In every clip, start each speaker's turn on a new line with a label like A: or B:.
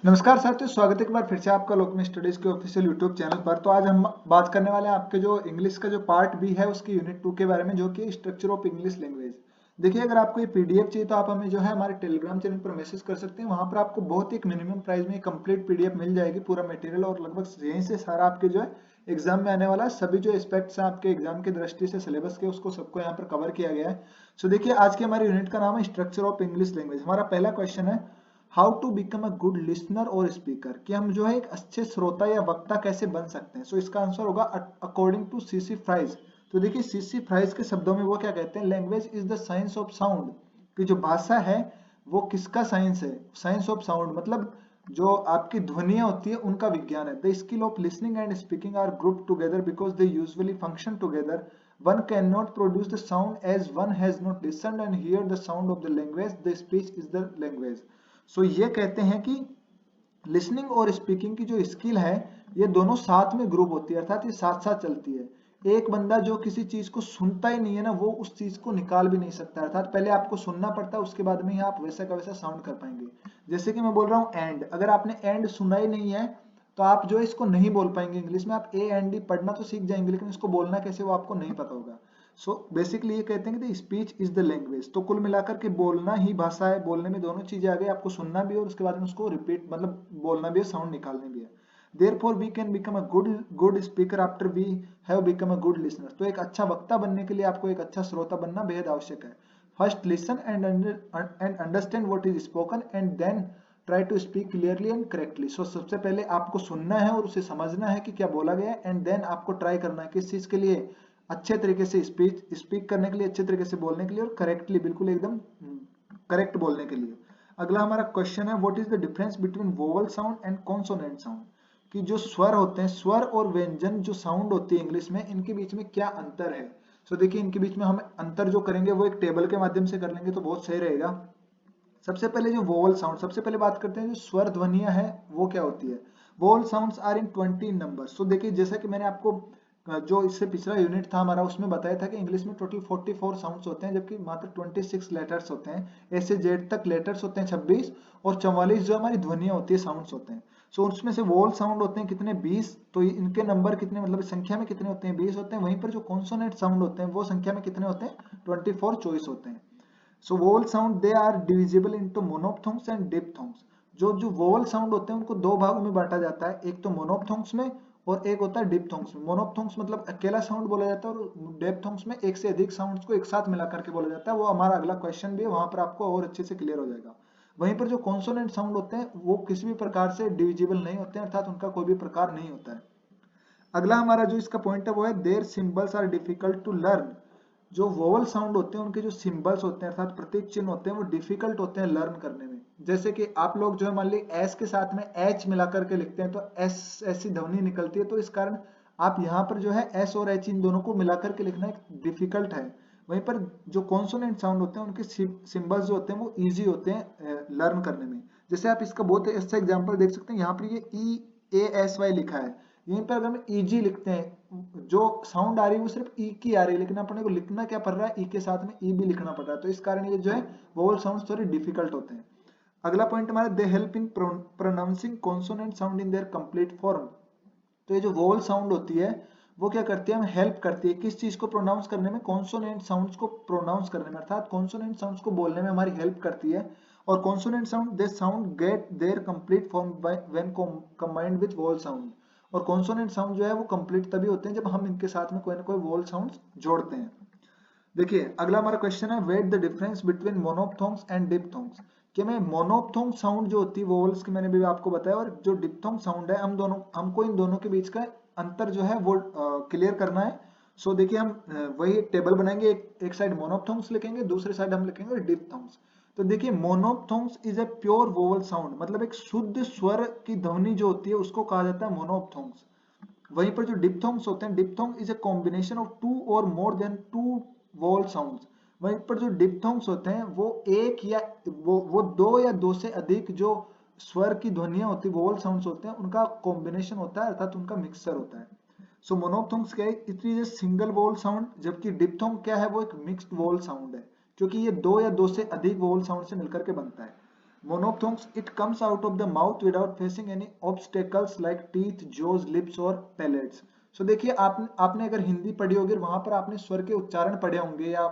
A: नमस्कार साथियों, स्वागत है एक बार फिर से आपका लोकमी स्टडीज के ऑफिशियल यूट्यूब चैनल पर। तो आज हम बात करने वाले हैं आपके जो इंग्लिश का जो पार्ट बी है उसकी यूनिट 2 के बारे में, जो कि स्ट्रक्चर ऑफ इंग्लिश लैंग्वेज। देखिए, अगर आपको ये पीडीएफ चाहिए तो आप हमें जो है हमारे टेलीग्राम चैनल पर मैसेज कर सकते हैं। वहां पर आपको बहुत ही एक मिनिमम प्राइस में कंप्लीट पीडीएफ मिल जाएगी, पूरा मटेरियल, और लगभग यहीं से सारा आपके जो है एग्जाम में आने वाला सभी जो एस्पेक्ट्स हैं आपके एग्जाम की दृष्टि से सिलेबस के, उसको सबको यहाँ पर कवर किया गया है। सो देखिए, आज की हमारी यूनिट का नाम है स्ट्रक्चर ऑफ इंग्लिश लैंग्वेज। हमारा पहला क्वेश्चन है how to become a good listener और स्पीकर, कि हम जो है एक अच्छे श्रोता या वक्ता कैसे बन सकते हैं। सो इसका आंसर होगा अकॉर्डिंग टू सीसी फ्राइज। तो देखिए, सीसी फ्राइज के शब्दों में वो क्या कहते हैं, language is the science of sound, कि जो भाषा है वो किसका साइंस है, साइंस ऑफ साउंड, मतलब जो आपकी ध्वनियां होती है उनका विज्ञान है। The skill of listening and speaking are group together because they usually function together. One can not produce the sound as one has not listened and hear the sound of the language, the speech is the language. So ये कहते हैं कि listening और speaking की जो skill है ये दोनों साथ में ग्रुप होती है, अर्थात ये साथ साथ चलती है। एक बंदा जो किसी चीज को सुनता ही नहीं है ना, वो उस चीज को निकाल भी नहीं सकता, अर्थात पहले आपको सुनना पड़ता है, उसके बाद में ही आप वैसा का वैसा साउंड कर पाएंगे। जैसे कि मैं बोल रहा हूँ एंड, अगर आपने एंड सुना ही नहीं है तो आप जो है इसको नहीं बोल पाएंगे। इंग्लिश में आप ए एंड डी पढ़ना तो सीख जाएंगे, लेकिन इसको बोलना कैसे वो आपको नहीं पता होगा। सो बेसिकली ये कहते हैं कि स्पीच इज द लैंग्वेज। तो कुल मिलाकर के बोलना ही भाषा है, बोलने में दोनों चीजें आ गई, आपको सुनना भी है और उसके बाद में उसको रिपीट मतलब बोलना भी है, साउंड निकालने भी है। Therefore we can become a good speaker after we have become a good listener. तो एक अच्छा वक्ता बनने के लिए आपको एक अच्छा श्रोता बनना बेहद आवश्यक है। First listen and understand what is spoken and then try to speak clearly and correctly. So सबसे पहले आपको सुनना है और उसे समझना है कि क्या बोला गया है, एंड देन आपको ट्राई करना है किस चीज के लिए, अच्छे तरीके से स्पीक करने के लिए, अच्छे तरीके से बोलने के लिए, और करेक्टली बिल्कुल एकदम करेक्ट बोलने के लिए। अगला हमारा क्वेश्चन है what is the difference between vowel sound and consonant sound, कि जो स्वर होते हैं, स्वर और व्यंजन जो साउंड होती है इंग्लिश में, इनके बीच में क्या अंतर है। सो देखिए, इनके बीच में हम अंतर जो करेंगे वो एक टेबल के माध्यम से कर लेंगे तो बहुत सही रहेगा। सबसे पहले जो वोवल साउंड, सबसे पहले बात करते हैं जो स्वर ध्वनियां हैं वो क्या होती है। Vowel sounds are in 20 number. So देखिए, जैसा कि मैंने आपको जो इससे पिछला यूनिट था हमारा उसमें बताया था कि इंग्लिश में टोटल 44 साउंड्स होते हैं, जबकि मात्र 26 लेटर्स होते हैं। ए से जेड तक लेटर्स होते हैं 26, और 44 जो हमारी ध्वनियां होती है, साउंड्स होते हैं। सो उसमें से वोवल साउंड होते हैं कितने, 20। तो इनके नंबर कितने, मतलब संख्या में कितने होते हैं, 20 होते हैं। वहीं पर जो कॉन्सोनेंट साउंड होते हैं वो संख्या में कितने होते हैं, 24 चॉइस होते हैं। So vowel sound they are divisible into monophthongs and diphthongs. जो जो वोवल साउंड होते हैं उनको दो भागों में बांटा जाता है, एक तो मोनोप्थोंग्स में और एक होता है डिप्थोंग्स में। मोनोप्थोंग्स मतलब अकेला साउंड बोला जाता है, और डिप्थोंग्स में एक से अधिक साउंड्स को एक साथ मिला करके बोला जाता है। वो हमारा अगला क्वेश्चन भी है, वहां पर आपको और अच्छे से क्लियर हो जाएगा। वहीं पर जो कॉन्सोनेंट साउंड होते हैं वो किसी भी प्रकार से डिविजिबल नहीं होते हैं, अर्थात उनका कोई भी प्रकार नहीं होता है। अगला हमारा जो इसका पॉइंट है वो है their symbols are difficult to learn. जो वोवल साउंड होते हैं उनके जो सिंबल्स होते हैं, अर्थात प्रतीक चिन्ह होते हैं, वो डिफिकल्ट होते हैं लर्न करने में। जैसे कि आप लोग जो है मान ली एस के साथ में एच मिला करके लिखते हैं तो एस ऐसी ध्वनि निकलती है, तो इस कारण आप यहाँ पर जो है एस और एच इन दोनों को मिलाकर के लिखना एक डिफिकल्ट है। वहीं पर जो कॉन्सोनेंट साउंड होते हैं उनके सिंबल्स जो होते हैं वो इजी होते हैं लर्न करने में। जैसे आप इसका बहुत अच्छा एग्जाम्पल देख सकते हैं, यहाँ पर ये EASY लिखा है, यहीं पर अगर हम ईजी लिखते हैं, जो साउंड आ रही है वो सिर्फ ई की आ रही है, लेकिन अपने को लिखना क्या पड़ रहा है, ई के साथ में ई भी लिखना पड़ रहा है। तो इस कारण ये जो है वोवल साउंड थोड़े डिफिकल्ट होते हैं। अगला पॉइंट हमारा they help in pronouncing consonant sound in their complete form. तो ये जो वोवल साउंड होती है वो क्या करती है, हमें हेल्प करती है किस चीज को प्रोनाउंस करने में, कॉन्सोनेंट साउंड्स को प्रोनाउंस करने में, अर्थात कॉन्सोनेंट साउंड्स को बोलने में हमारी हेल्प करती है। और consonant sound they sound get their complete form when combined with vowel sound. और कॉन्सोनेंट साउंड जो है वो कंप्लीट तभी होते हैं जब हम इनके साथ में कोई ना कोई वोवल साउंड्स जोड़ते हैं। देखिए, अगला हमारा क्वेश्चन है what the difference between monophthongs and diphthongs, कि मैं मोनोप्थोंग साउंड जो होती है वोवल्स की मैंने भी आपको बताया, और जो डिप्थोंग साउंड है हमको इन दोनों के बीच का अंतर जो है वो क्लियर करना है। सो देखिए, हम वही टेबल बनाएंगे, एक साइड मोनोप्थोंग्स लिखेंगे, दूसरे साइड हम लिखेंगे डिप्थोंग्स। तो देखिए, monophthongs is a pure vowel sound, मतलब एक शुद्ध स्वर की ध्वनि जो होती है उसको कहा जाता है मोनोप्थोंग्स। वहीं पर जो डिप्थोंग्स होते हैं, diphthong is a combination of two और more than two vowel sounds. वहीं पर जो डिप्थोंग्स होते हैं वो एक या वो दो या दो से अधिक जो स्वर की ध्वनियां होती है, वोवल साउंड्स होते हैं, उनका कॉम्बिनेशन होता है, अर्थात उनका मिक्सचर होता है। सो मोनोप्थोंग्स क्या है, it is a single vowel sound, जबकि डिप्थोंग क्या है, वो एक मिक्स्ड वोवल साउंड है, क्योंकि ये दो या दो से अधिक वोवल साउंड से मिलकर के बनता है। Monophthongs it comes out of the mouth without facing any obstacles like teeth, jaws, lips और पैलेट्स। सो देखिए आपने अगर हिंदी पढ़ी होगी, वहां पर आपने स्वर के उच्चारण पढ़े होंगे या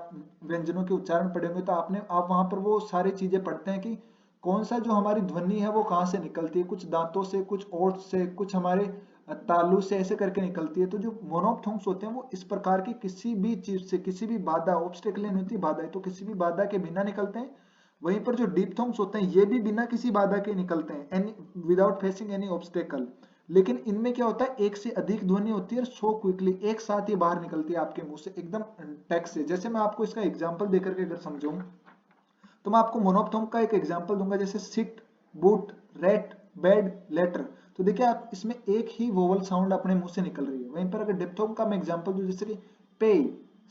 A: व्यंजनों के उच्चारण पढ़े होंगे, तो आप वहां पर वो सारी चीजें पढ़ते हैं कि कौन सा जो हमारी ध्वनि है वो कहाँ से निकलती है, कुछ दांतों से, कुछ ओठ से, कुछ हमारे तालु से, ऐसे करके निकलती है। तो जो मोनोप्थोंग्स होते हैं वो इस प्रकार की किसी भी चीज से, किसी भी बाधा, ऑब्स्टेकल नहीं होती बाधा, तो किसी भी बाधा के बिना निकलते हैं। वहीं पर जो डिप्थोंग्स होते हैं ये भी बिना किसी बाधा के निकलते हैं, any without facing any obstacle. लेकिन इनमें क्या होता है, एक से अधिक ध्वनि होती है और सो क्विकली एक साथ ही बाहर निकलती है आपके मुंह से एकदम टेक्स्ट से। जैसे मैं आपको इसका एग्जांपल देकर के अगर समझाऊं, तो मैं आपको मोनोप्थोंग का एक एग्जांपल दूंगा, जैसे sit, boot, rate, bed, letter. तो देखिए आप इसमें एक ही वोवल साउंड अपने मुंह से निकल रही है। वहीं पर अगर डिप्थोंग का मैं एग्जांपल दूं, जैसे कि पे,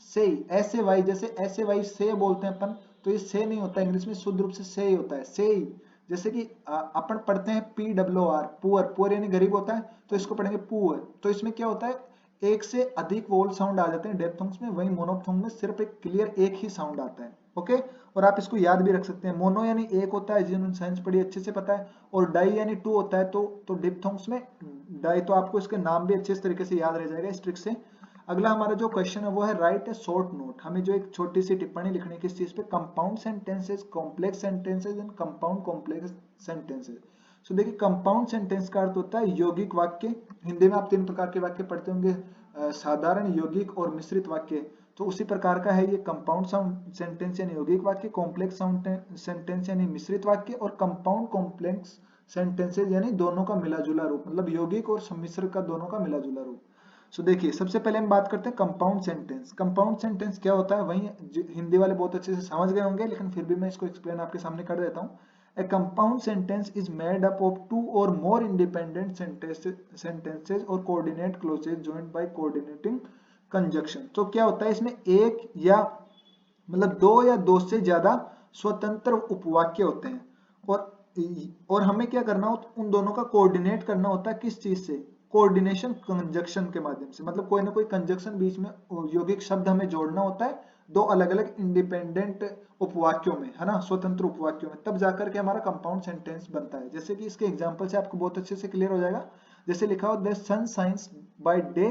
A: से, ऐसे वाई, जैसे ऐसे वाई से बोलते हैं अपन, तो ये से नहीं होता, इंग्लिश में शुद्ध रूप से से ही होता है, से ही। जैसे कि अपन पढ़ते हैं PWR, पुअर, पुअर यानी गरीब होता है, तो इसको पढ़ेंगे पुअर। तो इसमें क्या होता है, एक से अधिक वोवल साउंड आ जाते हैं डिप्थोंग्स में, वहीं मोनोप्थोंग में सिर्फ एक क्लियर एक ही साउंड आता है। ओके, और आप इसको याद भी रख सकते हैं। मोनो यानी एक होता है, जिन्होंने साइंस पढ़ी अच्छे से पता है, और डाई यानी टू होता है। तो डिप्थोंग्स में डाई, तो आपको इसके नाम भी अच्छे तरीके से याद रह जाएगा इस ट्रिक से। अगला हमारा जो क्वेश्चन है वो है राइट ए शॉर्ट नोट। हमें जो एक छोटी सी टिप्पणी लिखनी है किस चीज पे, compound sentences, complex sentences and compound complex sentences. So देखिए कंपाउंड सेंटेंस का अर्थ होता है यौगिक वाक्य। हिंदी में आप तीन प्रकार के वाक्य पढ़ते होंगे, साधारण, यौगिक और मिश्रित वाक्य। तो उसी प्रकार का है ये कंपाउंड साउंड सेंटेंस यानी यौगिक वाक्य, कॉम्प्लेक्स साउंड सेंटेंस यानी मिश्रित वाक्य, और कंपाउंड कॉम्प्लेक्स सेंटेंसेस यानी दोनों का मिला जुला रूप, मतलब यौगिक और सम्मिश्र का दोनों का मिला जुला रूप। सो देखिए सबसे पहले हम बात करते हैं कंपाउंड सेंटेंस। कंपाउंड सेंटेंस क्या होता है, वही हिंदी वाले बहुत अच्छे से समझ गए होंगे, लेकिन फिर भी मैं इसको एक्सप्लेन आपके सामने कर देता हूँ। A compound sentence is made up of two or more independent sentences or coordinate clauses joined by coordinating conjunction। तो क्या होता है, इसमें एक या मतलब दो या दो से ज्यादा स्वतंत्र उपवाक्य होते हैं, और हमें क्या करना हो, उन दोनों का कोऑर्डिनेट करना होता है। किस चीज से, कोऑर्डिनेशन कंजक्शन के माध्यम से, मतलब कोई ना कोई कंजक्शन बीच में यौगिक शब्द हमें जोड़ना होता है दो अलग अलग इंडिपेंडेंट उपवाक्यों में, है ना, स्वतंत्र उपवाक्यों में, तब जाकर के हमारा कंपाउंड सेंटेंस बनता है। जैसे कि इसके एग्जांपल से आपको बहुत अच्छे से क्लियर हो जाएगा। जैसे लिखा हो the sun shines by day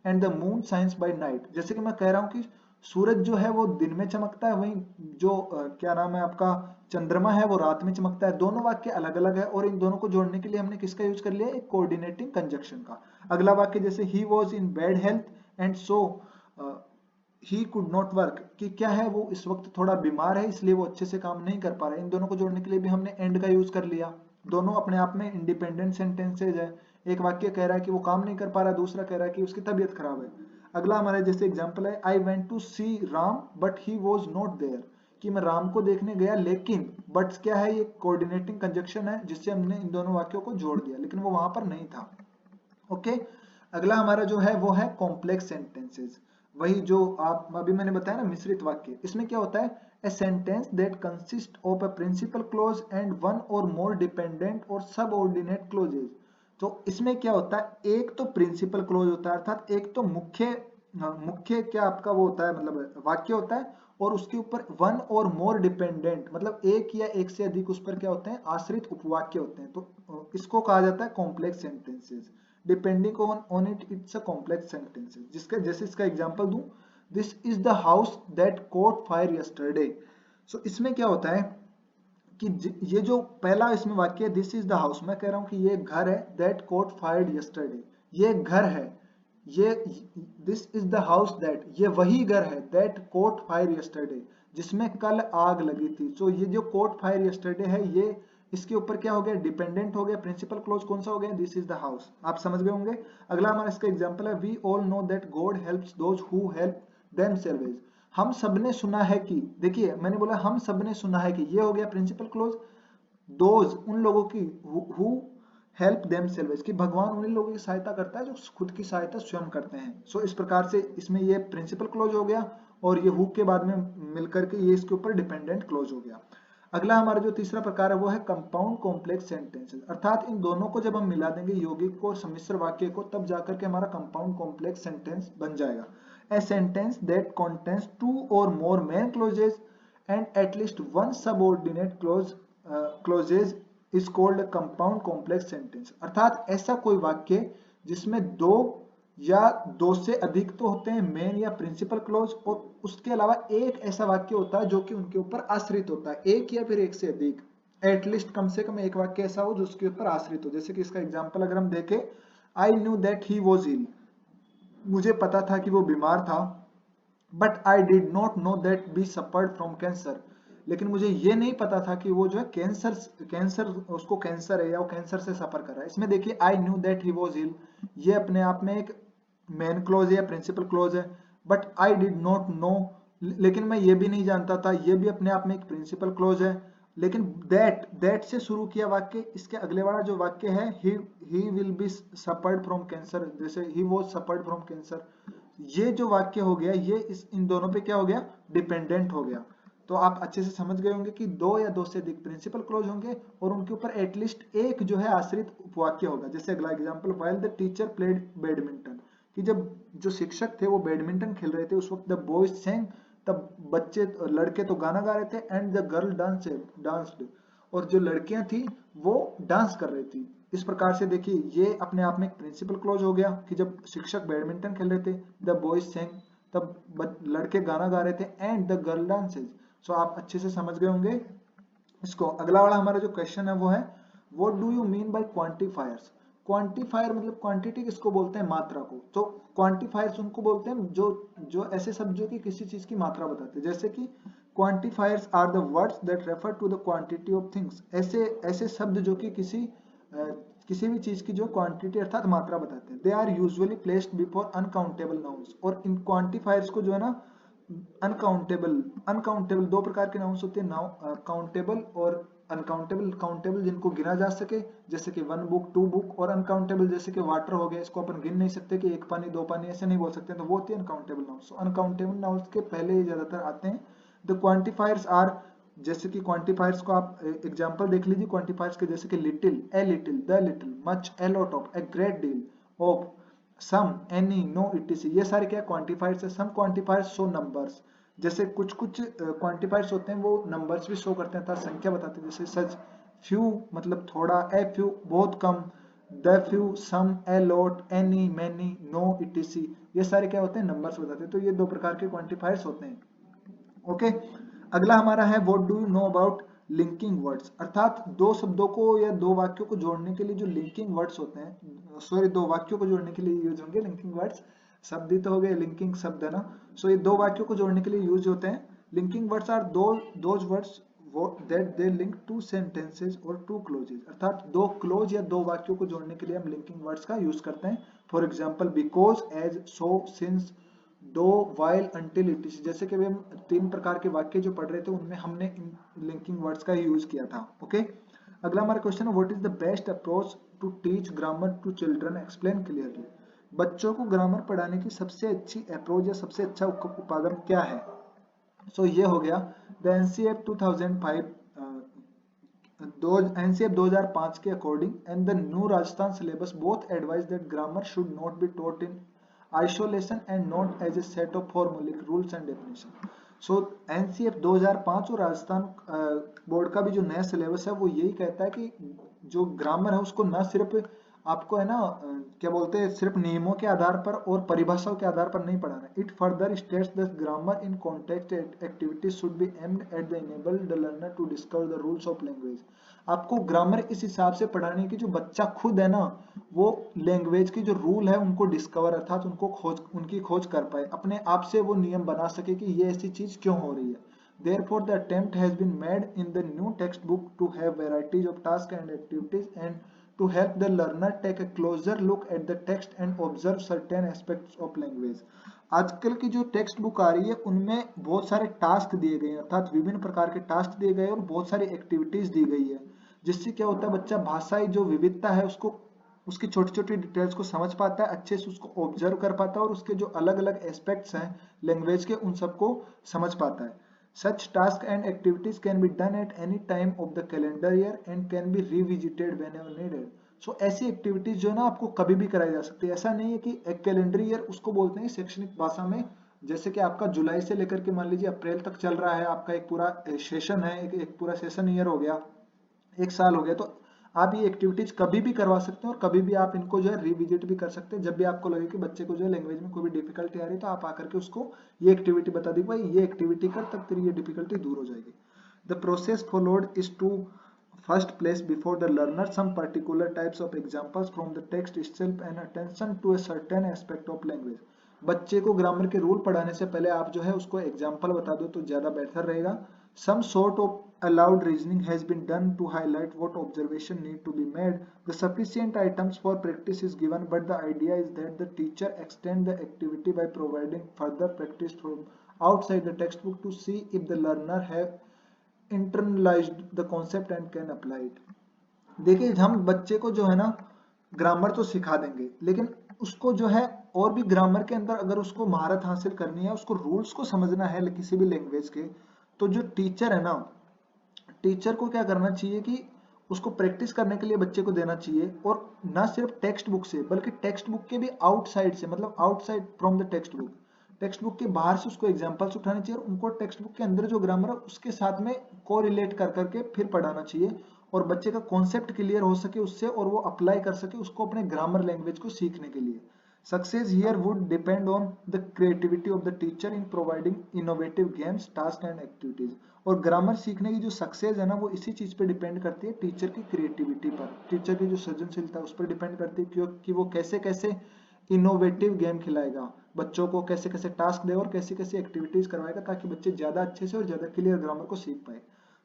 A: and the moon shines by night. जैसे कि मैं कह रहा हूं कि सूरज जो है वो दिन में चमकता है, वहीं जो क्या नाम है आपका, चंद्रमा है वो रात में चमकता है। दोनों वाक्य अलग अलग है, और इन दोनों को जोड़ने के लिए हमने किसका यूज कर लिया, एक कोऑर्डिनेटिंग कंजक्शन का। अगला वाक्य जैसे he was in bad health and so he could not work, कि क्या है, वो इस वक्त थोड़ा बीमार है इसलिए वो अच्छे से काम नहीं कर पा रहा है। इन दोनों को जोड़ने के लिए भी हमने एंड का यूज कर लिया। दोनों अपने आप में इंडिपेंडेंट सेंटेंसेज है। एक वाक्य कह रहा है कि वो काम नहीं कर पा रहा, दूसरा कह रहा है कि उसकी तबीयत खराब है। अगला हमारा जैसे एग्जांपल है, I went to see Ram but he was not there, कि मैं राम को देखने गया लेकिन, बट क्या है, ये कोऑर्डिनेटिंग कंजक्शन है जिससे हमने इन दोनों वाक्यों को जोड़ दिया, लेकिन वो वहां पर नहीं था। ओके, अगला हमारा जो है वो है कॉम्प्लेक्स सेंटेंसेस। वही जो आप अभी मैंने बताया ना, मिश्रित वाक्य। इसमें क्या होता है, a sentence that consist of a principal clause and one or more dependent or subordinate clauses. तो इसमें क्या होता है, एक तो प्रिंसिपल क्लॉज होता है, अर्थात एक तो मुख्य क्या आपका वो होता है, मतलब वाक्य होता है, और उसके ऊपर वन और मोर डिपेंडेंट, मतलब एक या एक से अधिक उस पर क्या होते हैं, आश्रित उपवाक्य होते हैं। तो इसको कहा जाता है complex sentences. Depending on it it's a complex sentences. जिसका जैसे इसका एग्जांपल दूं, this is the house that caught fire yesterday. So इसमें क्या होता है कि ये जो पहला इसमें वाक्य है, दिस इज द हाउस, मैं कह रहा हूं कि ये घर है, दैट कॉट फायर्ड यस्टरडे, ये घर है, ये this is the house that, ये वही घर है, दैट कॉट फायर यस्टरडे, जिसमें कल आग लगी थी। सो ये जो कॉट फायर यस्टरडे है, ये इसके ऊपर क्या हो गया, डिपेंडेंट हो गया। प्रिंसिपल क्लोज कौन सा हो गया, दिस इज द हाउस। आप समझ गए होंगे। अगला हमारा इसका एग्जांपल है, we all know that God helps those who help themselves. हम सबने सुना है कि, देखिए मैंने बोला हम सबने सुना है कि, ये हो गया प्रिंसिपल क्लोज। दोज उन लोगों की, हु हेल्प देमसेल्व्स, कि भगवान उन लोगों की सहायता करता है जो खुद की सहायता स्वयं करते हैं। सो इस प्रकार से इसमें ये प्रिंसिपल क्लोज हो गया, और ये हु के बाद में मिलकर के ये इसके ऊपर डिपेंडेंट क्लोज हो गया। अगला हमारा जो तीसरा प्रकार है वो है कंपाउंड कॉम्प्लेक्स सेंटेंसेस, अर्थात इन दोनों को जब हम मिला देंगे, यौगिक को, सम्मिश्र वाक्य को, तब जाकर के हमारा कंपाउंड कॉम्प्लेक्स सेंटेंस बन जाएगा। A sentence that contains two और more main clauses and at least one subordinate clause clauses is called compound complex sentence. अर्थात ऐसा कोई वाक्य जिसमें दो या दो से अधिक तो होते हैं मेन या प्रिंसिपल क्लोज, और उसके अलावा एक ऐसा वाक्य होता है जो कि उनके ऊपर आश्रित होता है, एक या फिर एक से अधिक, एटलीस्ट कम से कम एक वाक्य ऐसा हो जो उसके ऊपर आश्रित हो। जैसे कि इसका एग्जांपल अगर हम देखें, I knew that he was ill, मुझे पता था कि वो बीमार था, but I did not know that be suffered from cancer, लेकिन मुझे ये नहीं पता था कि वो जो है कैंसर कैंसर उसको कैंसर है या वो कैंसर से सफर कर रहा है। इसमें देखिए I knew that he was ill, ये अपने आप में एक मेन क्लोज है या प्रिंसिपल क्लोज है, but I did not know, लेकिन मैं ये भी नहीं जानता था, ये भी अपने आप में एक प्रिंसिपल क्लोज है। लेकिन दैट से शुरू किया वाक्य, इसके अगले वाला जो वाक्य है he will be suffered from cancer, जैसे he was suffered from cancer, ये जो वाक्य हो गया ये इन दोनों पे क्या हो गया, डिपेंडेंट हो गया। तो आप अच्छे से समझ गए होंगे कि दो या दो से अधिक प्रिंसिपल क्लोज होंगे और उनके ऊपर एटलीस्ट एक जो है आश्रित उपवाक्य होगा। जैसे अगला example, while the teacher played badminton, कि जब जो शिक्षक थे वो बैडमिंटन खेल रहे थे उस वक्त द बॉयज sang, तब बच्चे लड़के तो गाना गा रहे थे, एंड द गर्ल डांस्ड, और जो लड़कियां थी वो डांस कर रही थी। इस प्रकार से देखिए ये अपने आप में एक प्रिंसिपल क्लोज हो गया कि जब शिक्षक बैडमिंटन खेल रहे थे, द बॉयज sang, तब लड़के गाना गा रहे थे, एंड द गर्ल डांसेज। सो आप अच्छे से समझ गए होंगे इसको। अगला वाला हमारा जो क्वेश्चन है वो है, what do you mean by quantifiers. Quantifier मतलब क्वांटिटी किसको बोलते हैं, मात्रा को। तो क्वांटिफायर्स उनको बोलते हैं जो जो ऐसे शब्द जो कि किसी चीज की मात्रा बताते हैं। जैसे कि quantifiers are the words that refer to the quantity of things, ऐसे ऐसे शब्द जो कि किसी भी चीज की जो क्वांटिटी अर्थात मात्रा बताते हैं। They are usually placed before uncountable nouns, और इन क्वांटिफायर्स को जो है ना अनकाउंटेबल अनकाउंटेबल दो प्रकार के नाउन्स होते हैं, काउंटेबल और अनकाउंटेबल। काउंटेबल जिनको गिना जा सके जैसे कि वन बुक टू बुक, और अनकाउंटेबल जैसे कि वाटर हो गया, इसको अपन गिन नहीं सकते कि एक पानी दो पानी ऐसे नहीं बोल सकते, तो वो होती है अनकाउंटेबल नाउन्स। अनकाउंटेबल नाउन्स के पहले ज्यादातर आते हैं द क्वांटिफायर्स आर, जैसे कि क्वांटिफायर्स को आप एग्जांपल देख लीजिए क्वांटिफायर्स के, जैसे कि little, a little, the little, much, a lot of, a great deal, of, some, any, no, etc, ये सारे क्या क्वांटिफायर्स है। सम क्वांटिफायर्स शो नंबर्स, जैसे कुछ कुछ क्वांटिफायर्स होते हैं वो नंबर्स भी शो करते हैं अर्थात संख्या बताते हैं। जैसे सच, फ्यू मतलब थोड़ा, ए फ्यू बहुत कम, the few, some, a lot, any, many, no, etc, ये सारे क्या होते हैं, नंबर्स बताते हैं। तो ये दो प्रकार के क्वांटिफायर्स होते हैं। ओके, अगला हमारा है what do you know about linking words, अर्थात दो शब्दों को या दो वाक्यों को जोड़ने के लिए जो लिंकिंग वर्ड्स होते हैं, सॉरी दो वाक्यों को जोड़ने के लिए यूज होंगे लिंकिंग वर्ड्स, शब्द ही तो हो गए लिंकिंग शब्द है ना। सो ये दो वाक्यों को जोड़ने के लिए यूज होते हैं। Linking words are those words that they link two sentences or two clauses, अर्थात दो क्लोज या दो वाक्यों को जोड़ने के लिए हम लिंकिंग वर्ड्स का यूज करते हैं। For example because, as, so, since, though, while, until, it, जैसे कि हम तीन प्रकार के वाक्य जो पढ़ रहे थे उनमें हमने इन लिंकिंग वर्ड्स का यूज किया था। ओके, अगला हमारा क्वेश्चन है what is the best approach to teach grammar to children, explain clearly. बच्चों को ग्रामर पढ़ाने की सबसे अच्छी अप्रोच या सबसे अच्छा उपागम क्या है। सो ये हो गया द एनसीएफ 2005, एनसीएफ 2005 के according and the new Rajasthan syllabus both advise that grammar should not be taught in isolation and not as a set of formulaic rules and definition. So NCF 2005 और राजस्थान बोर्ड का भी जो नया syllabus है वो यही कहता है कि जो ग्रामर है उसको ना सिर्फ आपको है ना क्या बोलते हैं सिर्फ नियमों के आधार पर और परिभाषाओं के आधार पर नहीं पढ़ाना। It further states the grammar in context activities should be aimed at the enable the learner to discover the rules of language. आपको ग्रामर इस हिसाब से पढ़ाने की जो बच्चा खुद है ना वो लैंग्वेज की जो रूल है उनको डिस्कवर अर्थात उनकी खोज कर पाए, अपने आप से वो नियम बना सके कि ये ऐसी चीज क्यों हो रही है। Therefore, the attempt has been made in the new textbook to have varieties of tasks and activities and to help the learner take a closer look at the text and observe certain aspects of language. आजकल की जो text book आ रही है उनमें बहुत सारे task दिए गए हैं अर्थात विभिन्न प्रकार के टास्क दिए गए हैं और बहुत सारी एक्टिविटीज दी गई है, जिससे क्या होता है बच्चा भाषाई जो विविधता है उसको उसकी छोटी छोटी डिटेल्स को समझ पाता है, अच्छे से उसको ऑब्जर्व कर पाता है और उसके जो अलग अलग एस्पेक्ट्स हैं लैंग्वेज के उन सबको समझ पाता है। Such tasks and activities can be done at any time of the calendar year and can be revisited whenever needed. So ऐसी एक्टिविटीज जो है ना आपको कभी भी कराई जा सकती है। ऐसा नहीं है कि एक कैलेंडर ईयर उसको बोलते हैं शैक्षणिक भाषा में, जैसे कि आपका जुलाई से लेकर के मान लीजिए अप्रैल तक चल रहा है आपका एक पूरा सेशन है, एक पूरा सेशन ईयर हो गया, 1 साल हो गया, तो आप ये एक्टिविटीज कभी भी करवा सकते हैं और कभी भी आप इनको जो है रिविजिट भी कर सकते हैं। जब भी आपको लगे कि बच्चे को जो है लैंग्वेज में कोई भी डिफिकल्टी आ रही है, तो आप आकर के उसको ये एक्टिविटी बता दी, भाई ये एक्टिविटी कर, तब तेरी ये डिफिकल्टी दूर हो जाएगी। The process followed is to first place before the learner some particular types of examples from the text itself and attention to a certain aspect of language। बच्चे को ग्रामर के रूल पढ़ाने से पहले आप जो है उसको एग्जाम्पल बता दो तो ज्यादा बेहतर रहेगा। some sort of allowed reasoning has been done to highlight what observation need to be made। the sufficient items for practice is given, but the idea is that the teacher extend the activity by providing further practice from outside the textbook to see if the learner have internalized the concept and can apply it। देखिए हम बच्चे को जो है ना grammar तो सिखा देंगे, लेकिन उसको जो है और भी ग्रामर के अंदर अगर उसको महारत हासिल करनी है, उसको रूल्स को समझना है किसी भी लैंग्वेज के, तो जो टीचर है ना, टीचर को क्या करना चाहिए कि उसको प्रैक्टिस करने के लिए बच्चे को देना चाहिए, और ना सिर्फ टेक्स्ट बुक से बल्कि टेक्स्ट बुक के भी आउटसाइड से, मतलब outside from the text book, text book के बाहर से उसको एग्जांपल्स उठाने चाहिए और उनको टेक्स्ट बुक के अंदर जो ग्रामर है उसके साथ में कोरिलेट कर करके फिर पढ़ाना चाहिए, और बच्चे का कॉन्सेप्ट क्लियर हो सके उससे और वो अप्लाई कर सके उसको अपने ग्रामर लैंग्वेज को सीखने के लिए। Success here would depend on the creativity of the teacher in providing innovative games, task and activities. और ग्रामर सीखने की जो सक्सेस है ना, वो इसी चीज पे डिपेंड करती है, टीचर की क्रिएटिविटी पर, टीचर की जो सृजनशीलता उस पर डिपेंड करती है, क्योंकि वो कैसे कैसे इनोवेटिव गेम खिलाएगा, बच्चों को कैसे कैसे टास्क दे और कैसे कैसे एक्टिविटीज करवाएगा, ताकि बच्चे ज्यादा अच्छे से और ज्यादा क्लियर ग्रामर को सीख पाए।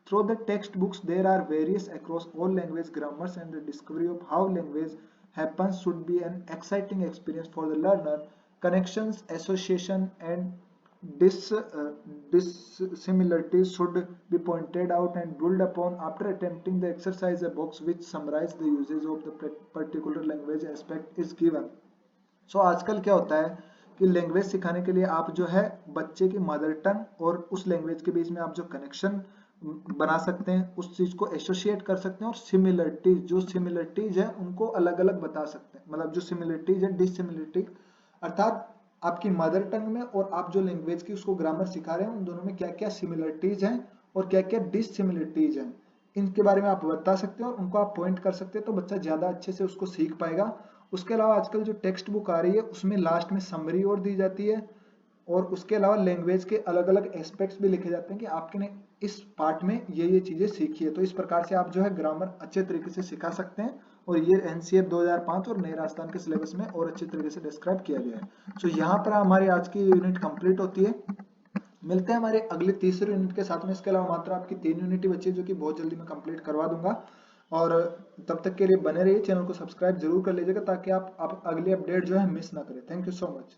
A: Through the textbooks, there are various across all language grammars, and the discovery of how language happens should be an exciting experience for the learner. Connections, association, and dissimilarities should be pointed out and built upon after attempting the exercise. A box which summarizes the uses of the particular language aspect is given। आजकल क्या होता है कि language सिखाने के लिए आप जो है बच्चे की मदर टंग और उस लैंग्वेज के बीच में आप जो कनेक्शन बना सकते हैं, उस चीज को एसोसिएट कर सकते हैं, और सिमिलरिटीज, जो सिमिलरिटीज है उनको अलग अलग बता सकते हैं। मतलब जो सिमिलरिटीज है, डिससिमिलरिटी, अर्थात आपकी मदर टंग में और आप जो लैंग्वेज की उसको ग्रामर सिखा रहे हैं उन दोनों में क्या क्या सिमिलरिटीज हैं और क्या क्या डिससिमिलरिटीज हैं, इनके बारे में आप बता सकते हैं और उनको आप पॉइंट कर सकते हैं, तो बच्चा ज्यादा अच्छे से उसको सीख पाएगा। उसके अलावा आजकल जो टेक्स्ट बुक आ रही है उसमें लास्ट में समरी और दी जाती है, और उसके अलावा लैंग्वेज के अलग अलग एस्पेक्ट्स भी लिखे जाते हैं कि आपने इस पार्ट में ये चीजें सीखी है। तो इस प्रकार से आप जो है ग्रामर अच्छे तरीके से सिखा सकते हैं, और ये एनसीएफ 2005 और नए राजस्थान के सिलेबस में और अच्छे तरीके से डिस्क्राइब किया गया है। तो यहाँ पर हमारी आज की यूनिट कंप्लीट होती है। मिलते हैं हमारे अगले तीसरे यूनिट के साथ में। इसके अलावा मात्र आपकी 3 यूनिट ही बची है जो कि बहुत जल्दी मैं कंप्लीट करवा दूंगा, और तब तक के लिए बने रहिए, चैनल को सब्सक्राइब जरूर कर लीजिएगा ताकि आप अगली अपडेट जो है मिस ना करें। Thank you so much.